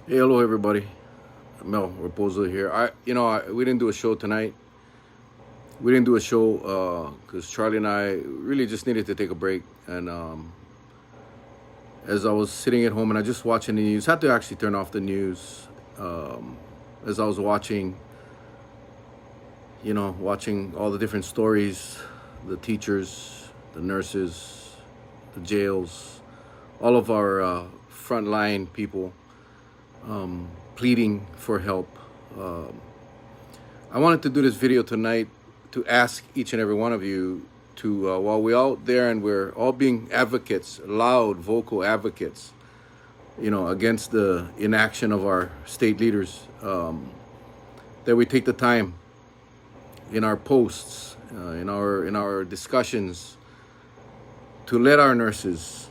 Hey, hello everybody. Mel Rapozo here. We didn't do a show tonight. We didn't do a show because Charlie and I really just needed to take a break. And as I was sitting at home and I just watching the news, had to actually turn off the news. As I was watching all the different stories, the teachers, the nurses, the jails, all of our frontline people pleading for help. I wanted to do this video tonight to ask each and every one of you to, while we're out there and we're all being advocates, loud, vocal advocates, against the inaction of our state leaders, that we take the time in our posts, in our discussions, to let our nurses,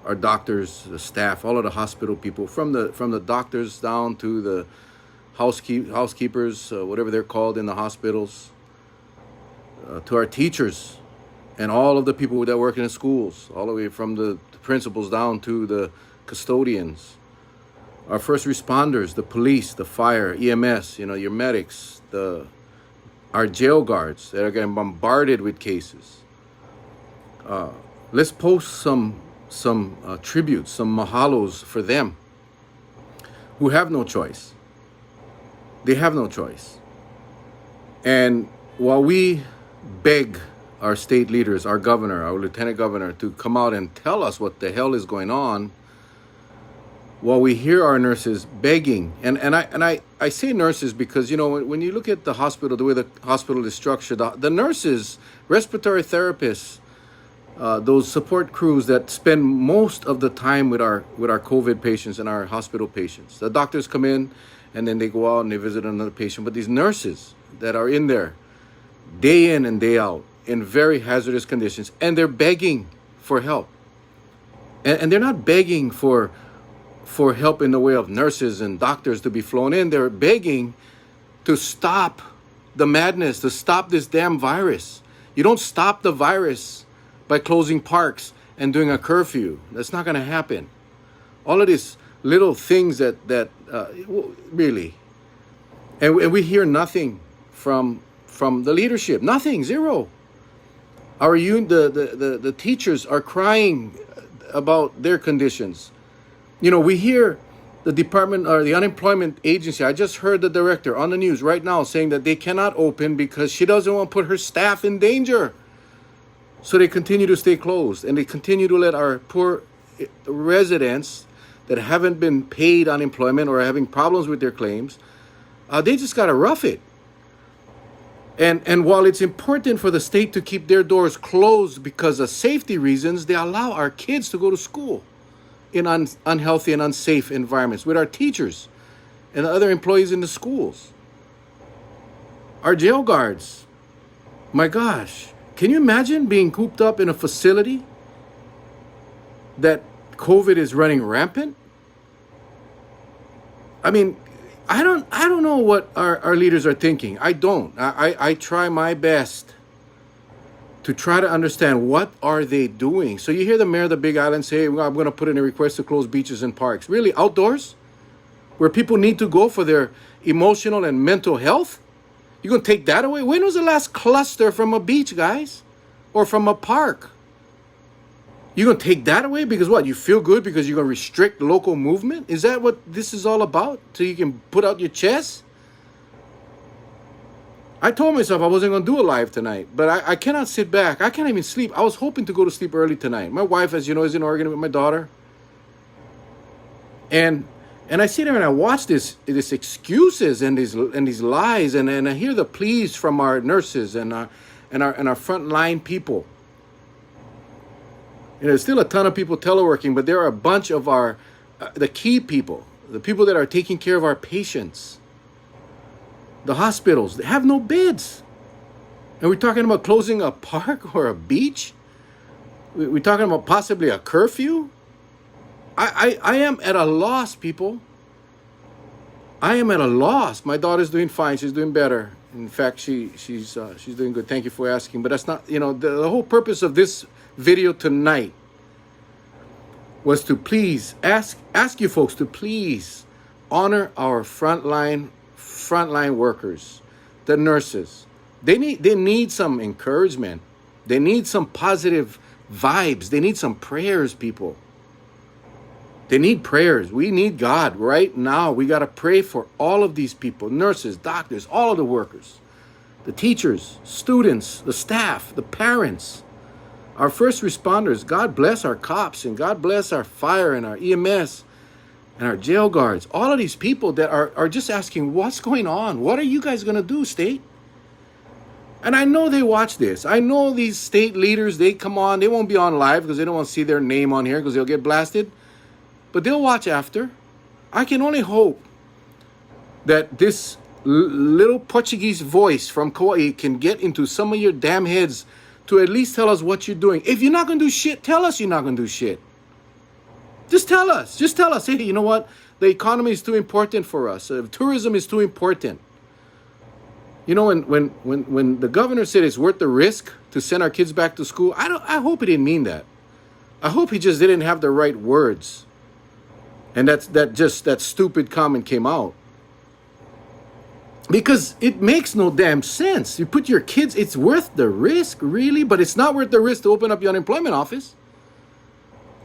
our doctors, the staff, all of the hospital people, from the doctors down to the housekeepers, whatever they're called in the hospitals, to our teachers, and all of the people that work in the schools, all the way from the principals down to the custodians, our first responders, the police, the fire, EMS, your medics, our jail guards that are getting bombarded with cases. Let's post some tributes, some mahalos for them who have no choice. They have no choice. And while we beg our state leaders, our governor, our lieutenant governor, to come out and tell us what the hell is going on, while we hear our nurses begging, and I say nurses because, when you look at the hospital, the way the hospital is structured, the nurses, respiratory therapists, those support crews that spend most of the time with our COVID patients and our hospital patients. The doctors come in and then they go out and they visit another patient. But these nurses that are in there day in and day out in very hazardous conditions, and they're begging for help. And they're not begging for help in the way of nurses and doctors to be flown in. They're begging to stop the madness, to stop this damn virus. You don't stop the virus by closing parks and doing a curfew. That's not going to happen. All of these little things that really, and we hear nothing from the leadership. Nothing, zero. The teachers are crying about their conditions. We hear the department or the unemployment agency. I just heard the director on the news right now saying that they cannot open because she doesn't want to put her staff in danger. So they continue to stay closed, and they continue to let our poor residents that haven't been paid unemployment or are having problems with their claims, they just got to rough it. And while it's important for the state to keep their doors closed because of safety reasons, they allow our kids to go to school in unhealthy and unsafe environments with our teachers and the other employees in the schools. Our jail guards, my gosh. Can you imagine being cooped up in a facility that COVID is running rampant? I mean, I don't know what our leaders are thinking. I don't. I try my best to try to understand what are they doing. So you hear the mayor of the Big Island say, well, I'm going to put in a request to close beaches and parks. Really? Outdoors? Where people need to go for their emotional and mental health? You're going to take that away? When was the last cluster from a beach, guys? Or from a park? You're going to take that away because what? You feel good because you're going to restrict local movement? Is that what this is all about? So you can put out your chest? I told myself I wasn't going to do a live tonight, but I cannot sit back. I can't even sleep. I was hoping to go to sleep early tonight. My wife, as you know, is in Oregon with my daughter. And I sit there and I watch this excuses and these lies, and I hear the pleas from our nurses and our frontline people. There's still a ton of people teleworking, but there are a bunch of the key people, the people that are taking care of our patients. The hospitals, they have no beds. And we're talking about closing a park or a beach? We're talking about possibly a curfew? I am at a loss, people. I am at a loss. My daughter's doing fine. She's doing better. In fact, she's doing good. Thank you for asking. But that's not, the whole purpose of this video tonight was to please ask you folks to please honor our frontline workers, the nurses. They need some encouragement. They need some positive vibes. They need some prayers, people. They need prayers. We need God right now. We got to pray for all of these people, nurses, doctors, all of the workers, the teachers, students, the staff, the parents, our first responders. God bless our cops, and God bless our fire and our EMS and our jail guards. All of these people that are just asking, what's going on? What are you guys going to do, state? And I know they watch this. I know these state leaders, they come on. They won't be on live because they don't want to see their name on here because they'll get blasted. But they'll watch after. I can only hope that this little Portuguese voice from Kauai can get into some of your damn heads to at least tell us what you're doing. If you're not going to do shit, tell us you're not going to do shit. Just tell us. Just tell us, hey, you know what? The economy is too important for us. Tourism is too important. You know, when the governor said it's worth the risk to send our kids back to school, I hope he didn't mean that. I hope he just didn't have the right words. And that stupid comment came out. Because it makes no damn sense. You put your kids, it's worth the risk, really? But it's not worth the risk to open up your unemployment office.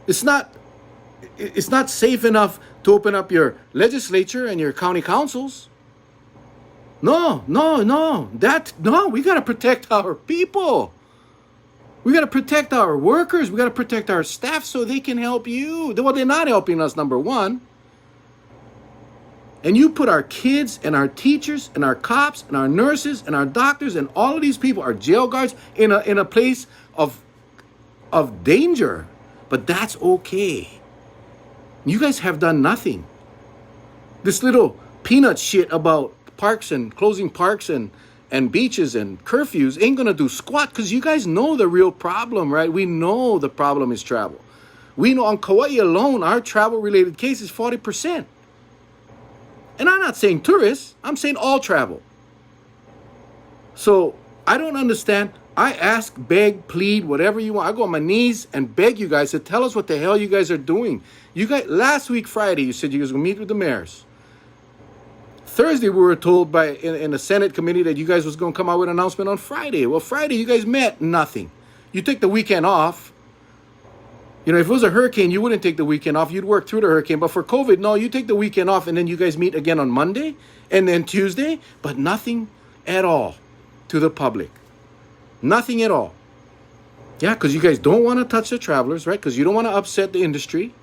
It's not safe enough to open up your legislature and your county councils. No. We got to protect our people. We got to protect our workers. We got to protect our staff so they can help you. Well, they're not helping us, number one. And you put our kids and our teachers and our cops and our nurses and our doctors and all of these people, our jail guards, in a place of danger. But that's okay. You guys have done nothing. This little peanut shit about parks and closing parks and beaches and curfews ain't gonna do squat, because you guys know the real problem, right? We know the problem is travel. We know on Kauai alone, our travel-related case is 40%. And I'm not saying tourists, I'm saying all travel. So I don't understand. I ask, beg, plead, whatever you want. I go on my knees and beg you guys to tell us what the hell you guys are doing. You guys, last week, Friday, you said you guys were going to meet with the mayors. Thursday, we were told in the Senate committee that you guys was going to come out with an announcement on Friday. Well, Friday, you guys met, nothing. You take the weekend off. You know, if it was a hurricane, you wouldn't take the weekend off. You'd work through the hurricane. But for COVID, no, you take the weekend off, and then you guys meet again on Monday and then Tuesday, but nothing at all to the public. Nothing at all. Yeah, because you guys don't want to touch the travelers, right? Because you don't want to upset the industry.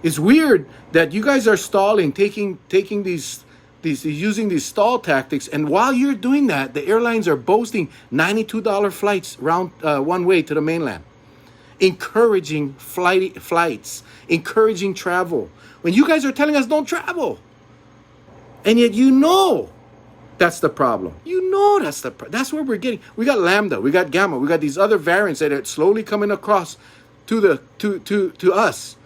It's weird that you guys are stalling, taking these using these stall tactics, and while you're doing that, the airlines are boasting $92 flights round one way to the mainland, encouraging flights, encouraging travel. When you guys are telling us don't travel, and yet you know that's the problem. You know that's where we're getting. We got Lambda, we got Gamma, we got these other variants that are slowly coming across to us.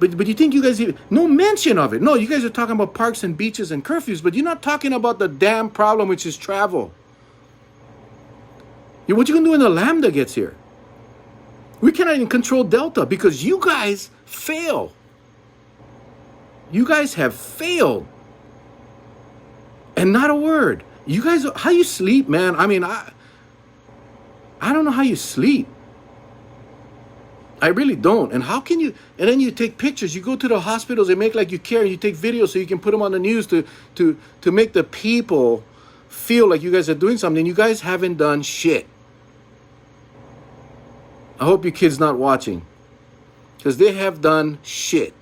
But you think you guys even, no mention of it. No, you guys are talking about parks and beaches and curfews, but you're not talking about the damn problem, which is travel. What you gonna do when the Lambda gets here? We cannot even control Delta because you guys fail. You guys have failed. And not a word. You guys, how you sleep, man? I mean, I don't know how you sleep. I really don't. And how can you, and then you take pictures, you go to the hospitals, they make like you care, and you take videos so you can put them on the news to make the people feel like you guys are doing something. You guys haven't done shit. I hope your kid's not watching, because they have done shit.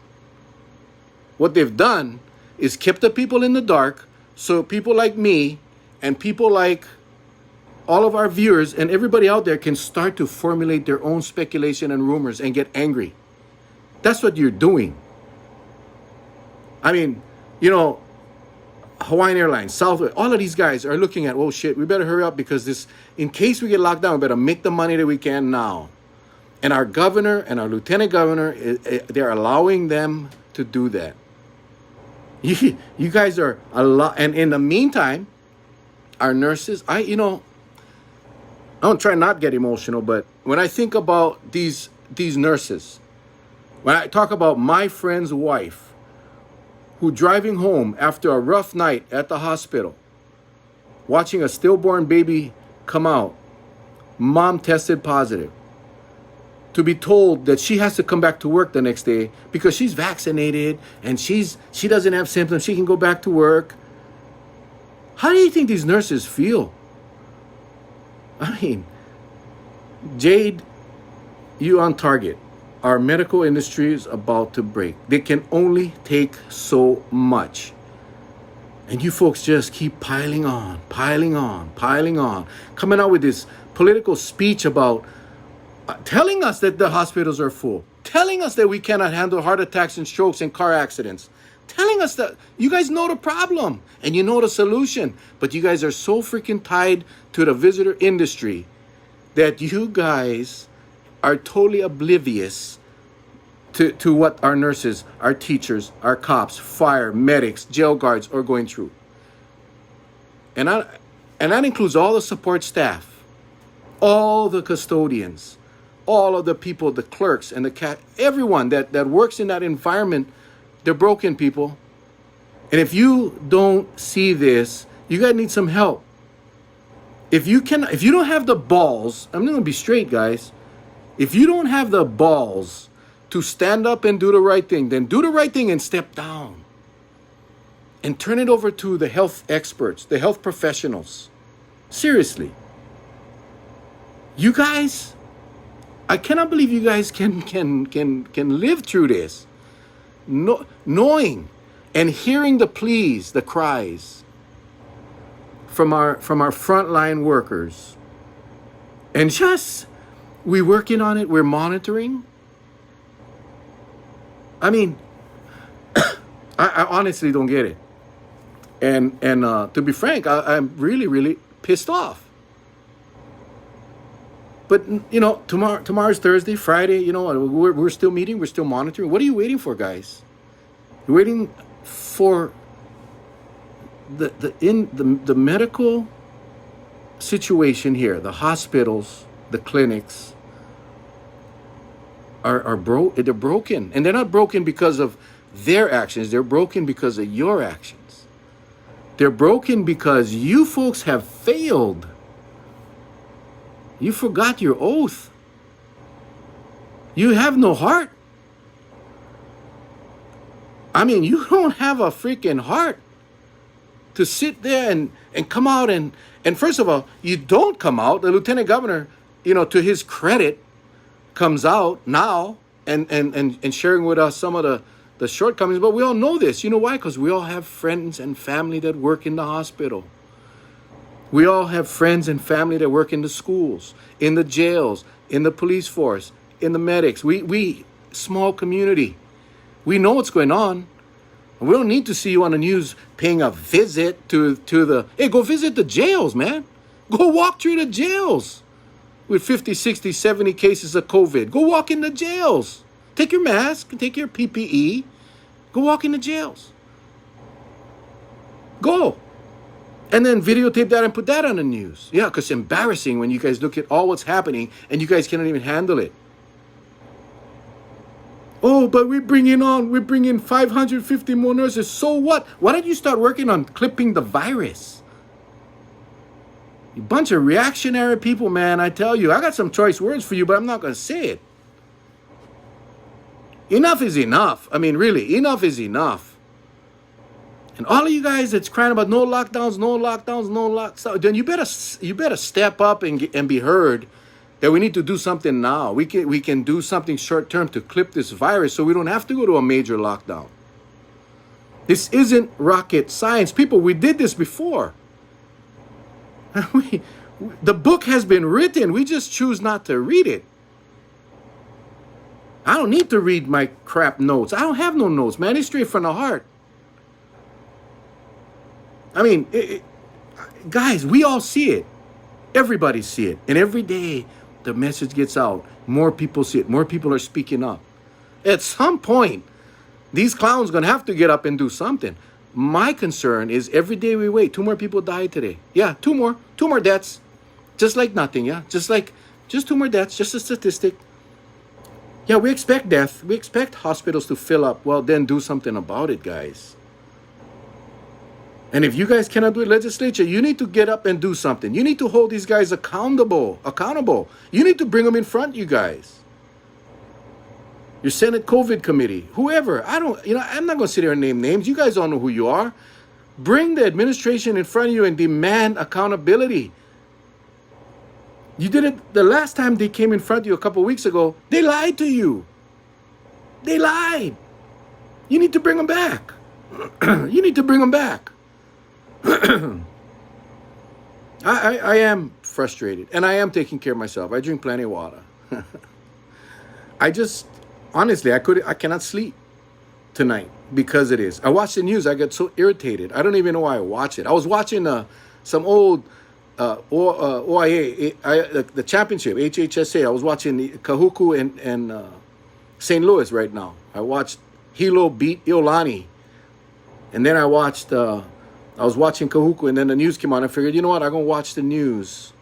What they've done is kept the people in the dark, so people like me and people like all of our viewers and everybody out there can start to formulate their own speculation and rumors and get angry. That's what you're doing. I mean, you know, Hawaiian Airlines, Southwest, all of these guys are looking at, oh shit, we better hurry up, because this, in case we get locked down, we better make the money that we can now. And our governor and our lieutenant governor, they're allowing them to do that. You guys are a lot. And in the meantime, our nurses, I don't try not get emotional, but when I think about these nurses, when I talk about my friend's wife, who driving home after a rough night at the hospital, watching a stillborn baby come out, mom tested positive, to be told that she has to come back to work the next day because she's vaccinated and she doesn't have symptoms, she can go back to work. How do you think these nurses feel? I mean, Jade, you on target. Our medical industry is about to break. They can only take so much. And you folks just keep piling on, coming out with this political speech about telling us that the hospitals are full, telling us that we cannot handle heart attacks and strokes and car accidents, telling us that you guys know the problem and you know the solution, but you guys are so freaking tied to the visitor industry that you guys are totally oblivious to what our nurses, our teachers, our cops, fire, medics, jail guards are going through. And that includes all the support staff, all the custodians, all of the people, the clerks and everyone that works in that environment. They're broken people. And if you don't see this, you guys need some help. If you don't have the balls, I'm going to be straight, guys. If you don't have the balls to stand up and do the right thing, then do the right thing and step down. And turn it over to the health experts, the health professionals. Seriously. You guys, I cannot believe you guys can live through this. Knowing and hearing the pleas, the cries from our frontline workers. And just, we're working on it, we're monitoring. I mean, I honestly don't get it. And to be frank, I'm really, really pissed off. But, you know, tomorrow's Thursday, Friday, you know, we're still meeting, we're still monitoring. What are you waiting for, guys? You're waiting for the medical situation here, the hospitals, the clinics they're broken. And they're not broken because of their actions. They're broken because of your actions. They're broken because you folks have failed. You forgot your oath. You have no heart. I mean, you don't have a freaking heart to sit there and come out and first of all, you don't come out. The lieutenant governor, you know, to his credit, comes out now and sharing with us some of the shortcomings. But we all know this. You know why? Because we all have friends and family that work in the hospital. We all have friends and family that work in the schools, in the jails, in the police force, in the medics. We small community. We know what's going on. We don't need to see you on the news paying a visit to the... Hey, go visit the jails, man. Go walk through the jails with 50, 60, 70 cases of COVID. Go walk in the jails. Take your mask, take your PPE. Go walk in the jails. Go. And then videotape that and put that on the news. Yeah, because it's embarrassing when you guys look at all what's happening and you guys cannot even handle it. Oh, but we're bringing 550 more nurses. So what? Why don't you start working on clipping the virus? You bunch of reactionary people, man. I tell you, I got some choice words for you, but I'm not going to say it. Enough is enough. I mean, really, enough is enough. And all of you guys that's crying about no lockdowns, then you better step up and be heard that we need to do something now. We can do something short term to clip this virus so we don't have to go to a major lockdown. This isn't rocket science. People, we did this before. The book has been written. We just choose not to read it. I don't need to read my crap notes. I don't have no notes, man. It's straight from the heart. I mean, guys, we all see it. Everybody see it. And every day the message gets out. More people see it. More people are speaking up. At some point, these clowns are going to have to get up and do something. My concern is every day we wait, 2 more people died today. Yeah, 2 more. 2 more deaths. Just like nothing, yeah? Just 2 more deaths, just a statistic. Yeah, we expect death. We expect hospitals to fill up. Well, then do something about it, guys. And if you guys cannot do it, legislature, you need to get up and do something. You need to hold these guys accountable. You need to bring them in front, you guys. Your Senate COVID committee, whoever. I'm not going to sit here and name names. You guys all know who you are. Bring the administration in front of you and demand accountability. You did it the last time they came in front of you a couple of weeks ago. They lied to you. They lied. You need to bring them back. You need to bring them back. I am frustrated, and I am taking care of myself. I drink plenty of water. Honestly, I cannot sleep tonight because it is. I watch the news. I get so irritated. I don't even know why I watch it. I was watching some old OIA, the championship, HHSA. I was watching the Kahuku and St. Louis right now. I watched Hilo beat Iolani. And then I was watching Kahuku, and then the news came on. I figured, you know what, I'm going to watch the news.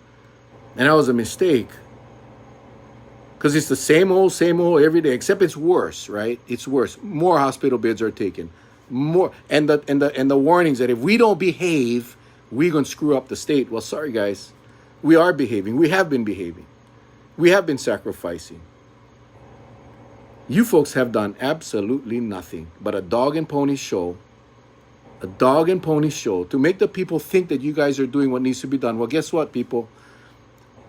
And that was a mistake. Because it's the same old every day, except it's worse, right? It's worse. More hospital beds are taken. More, and the warnings that if we don't behave, we're going to screw up the state. Well, sorry, guys. We are behaving. We have been behaving. We have been sacrificing. You folks have done absolutely nothing but a dog and pony show. A dog and pony show to make the people think that you guys are doing what needs to be done. Well, guess what, people?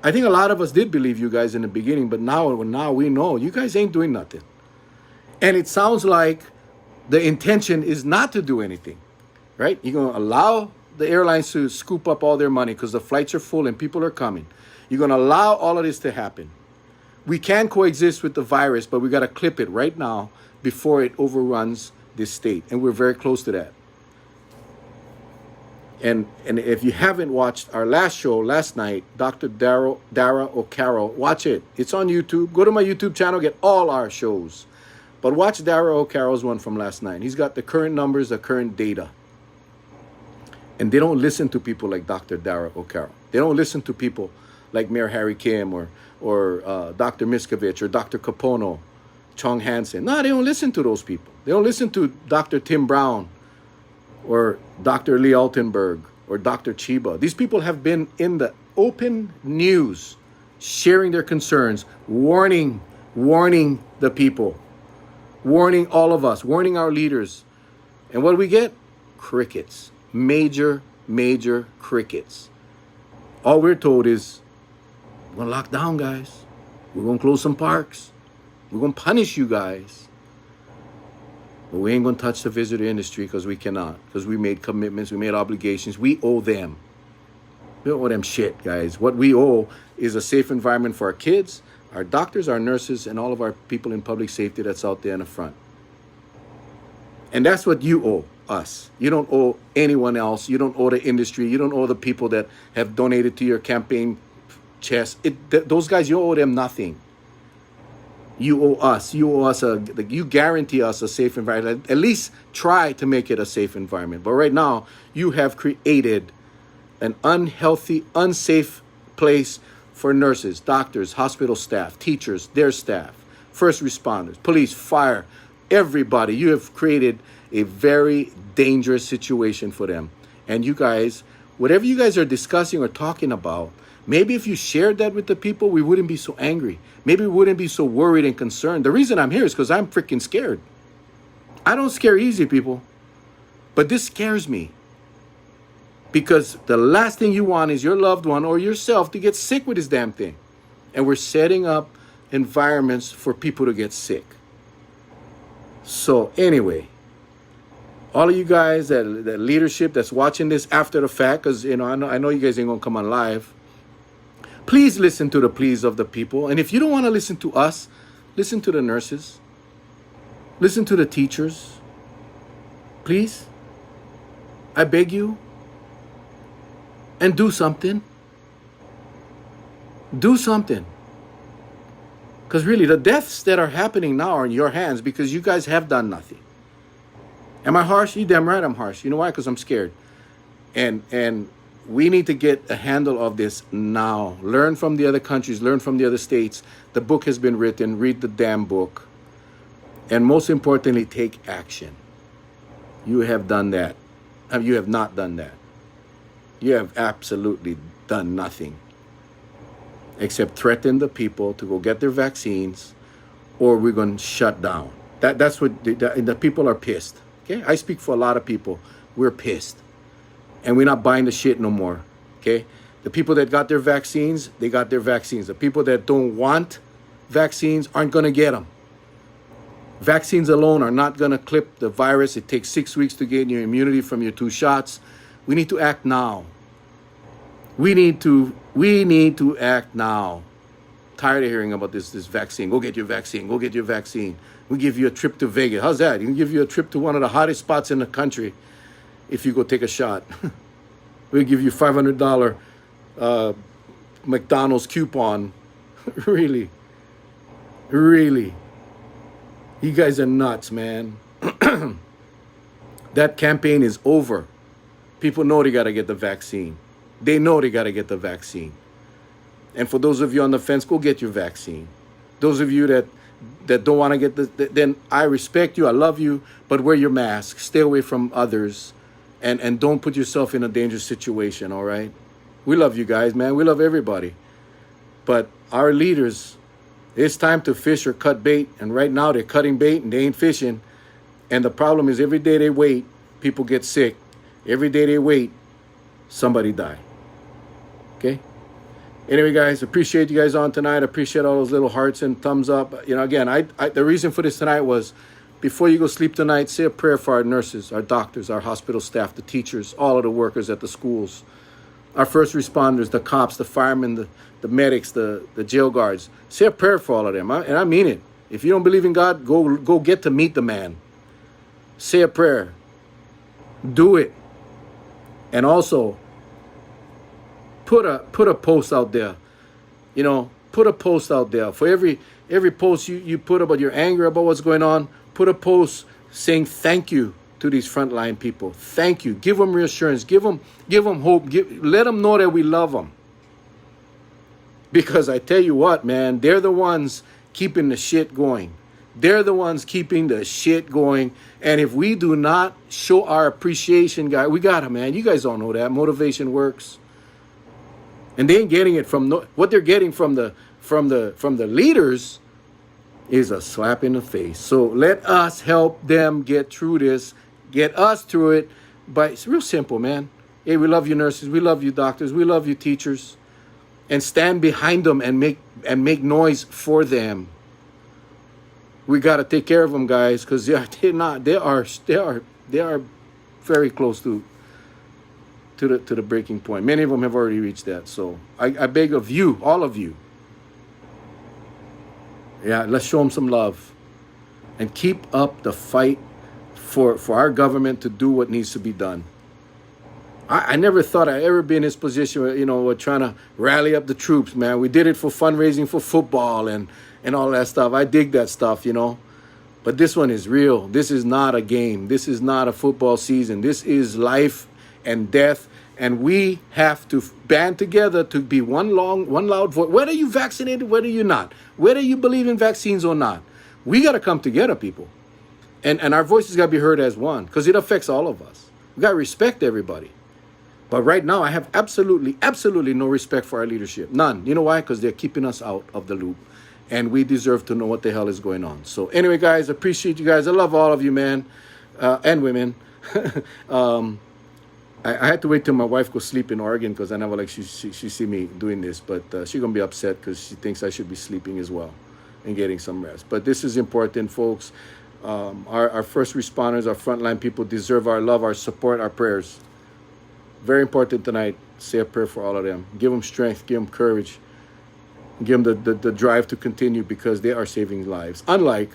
I think a lot of us did believe you guys in the beginning, but now we know you guys ain't doing nothing. And it sounds like the intention is not to do anything, right? You're going to allow the airlines to scoop up all their money because the flights are full and people are coming. You're going to allow all of this to happen. We can coexist with the virus, but we got to clip it right now before it overruns this state. And we're very close to that. And if you haven't watched our last show last night, Dr. Dara O'Carroll, watch it. It's on YouTube. Go to my YouTube channel, get all our shows. But watch Dara O'Carroll's one from last night. He's got the current numbers, the current data. And they don't listen to people like Dr. Dara O'Carroll. They don't listen to people like Mayor Harry Kim or Dr. Miskovich or Dr. Capono, Chong Hansen. No, they don't listen to those people. They don't listen to Dr. Tim Brown or Dr. Lee Altenberg or Dr. Chiba. These people have been in the open news, sharing their concerns, warning the people, warning all of us, warning our leaders. And what do we get? Crickets. Major crickets. All we're told is, we're going to lock down, guys. We're going to close some parks. We're going to punish you guys. But we ain't going to touch the visitor industry because we cannot. Because we made commitments. We made obligations. We owe them. We don't owe them shit, guys. What we owe is a safe environment for our kids, our doctors, our nurses, and all of our people in public safety that's out there in the front. And that's what you owe us. You don't owe anyone else. You don't owe the industry. You don't owe the people that have donated to your campaign chest. Those guys, you owe them nothing. You owe us. You guarantee us a safe environment. At least try to make it a safe environment. But right now, you have created an unhealthy, unsafe place for nurses, doctors, hospital staff, teachers, their staff, first responders, police, fire, everybody. You have created a very dangerous situation for them. And you guys, whatever you guys are discussing or talking about, maybe if you shared that with the people, we wouldn't be so angry. Maybe we wouldn't be so worried and concerned. The reason I'm here is because I'm freaking scared. I don't scare easy, people. But this scares me. Because the last thing you want is your loved one or yourself to get sick with this damn thing. And we're setting up environments for people to get sick. So anyway, all of you guys, that leadership that's watching this after the fact, because I know you guys ain't gonna come on live. Please listen to the pleas of the people. And if you don't want to listen to us, listen to the nurses. Listen to the teachers. Please. I beg you. And do something. Do something. Because really, the deaths that are happening now are in your hands because you guys have done nothing. Am I harsh? You damn right I'm harsh. You know why? Because I'm scared. And we need to get a handle of this now. Learn from the other countries. Learn from the other states. The book has been written. Read the damn book. And most importantly, take action. You have done that. You have not done that. You have absolutely done nothing except threaten the people to go get their vaccines, or we're going to shut down. That's what the people are pissed. Okay, I speak for a lot of people. We're pissed, and we're not buying the shit no more. Okay, the people that got their vaccines, they got their vaccines. The people that don't want vaccines aren't going to get them. Vaccines alone are not going to clip the virus. It takes 6 weeks to gain your immunity from your 2 shots. We need to act now. We need to act now. Tired of hearing about this vaccine. Go get your vaccine. Go get your vaccine. We give you a trip to Vegas. How's that? You can give you a trip to one of the hottest spots in the country if you go take a shot. We'll give you $500 McDonald's coupon. Really? Really? You guys are nuts, man. That campaign is over. People know they got to get the vaccine. They know they got to get the vaccine. And for those of you on the fence, go get your vaccine. Those of you that don't want to get then I respect you, I love you, but wear your mask. Stay away from others, and don't put yourself in a dangerous situation, all right? We love you guys, man. We love everybody. But our leaders, it's time to fish or cut bait, and right now they're cutting bait and they ain't fishing. And the problem is every day they wait, people get sick. Every day they wait, somebody die. Okay? Anyway, guys, appreciate you guys on tonight. Appreciate all those little hearts and thumbs up. You know, again, the reason for this tonight was before you go sleep tonight, say a prayer for our nurses, our doctors, our hospital staff, the teachers, all of the workers at the schools, our first responders, the cops, the firemen, the medics, the jail guards. Say a prayer for all of them. And I mean it. If you don't believe in God, go get to meet the man. Say a prayer. Do it. And also, put a post out there. You know, put a post out there. For every post you put about your anger about what's going on, put a post saying thank you to these frontline people. Thank you. Give them reassurance. Give them hope. Let them know that we love them. Because I tell you what, man, they're the ones keeping the shit going. They're the ones keeping the shit going. And if we do not show our appreciation, guys, we got to, man. You guys don't know that. Motivation works. And they ain't getting it from what they're getting from the leaders is a slap in the face. So let us help them get through this. Get us through it. But it's real simple, man. Hey, we love you nurses. We love you doctors. We love you teachers. And stand behind them and make noise for them. We got to take care of them, guys, because they are very close to the breaking point. Many of them have already reached that. So I beg of you, all of you, yeah, let's show them some love and keep up the fight for our government to do what needs to be done. I never thought I'd ever be in this position where, you know, we're trying to rally up the troops, man. We did it for fundraising for football and all that stuff. I dig that stuff, you know. But this one is real. This is not a game. This is not a football season. This is life and death. And we have to band together to be one loud voice. Whether you vaccinated, whether you're not. Whether you believe in vaccines or not. We got to come together, people. And our voices got to be heard as one. Because it affects all of us. We got to respect everybody. But right now, I have absolutely no respect for our leadership. None. You know why? Because they're keeping us out of the loop. And we deserve to know what the hell is going on. So anyway, guys, appreciate you guys. I love all of you, man, and women. I had to wait till my wife goes sleep in Oregon because I never like she see me doing this. But she's going to be upset because she thinks I should be sleeping as well and getting some rest. But this is important, folks. Our first responders, our frontline people deserve our love, our support, our prayers. Very important tonight. Say a prayer for all of them. Give them strength. Give them courage. Give them the drive to continue because they are saving lives, unlike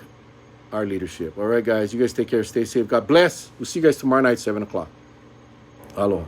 our leadership. All right, guys. You guys take care. Stay safe. God bless. We'll see you guys tomorrow night, 7 o'clock. Aloha.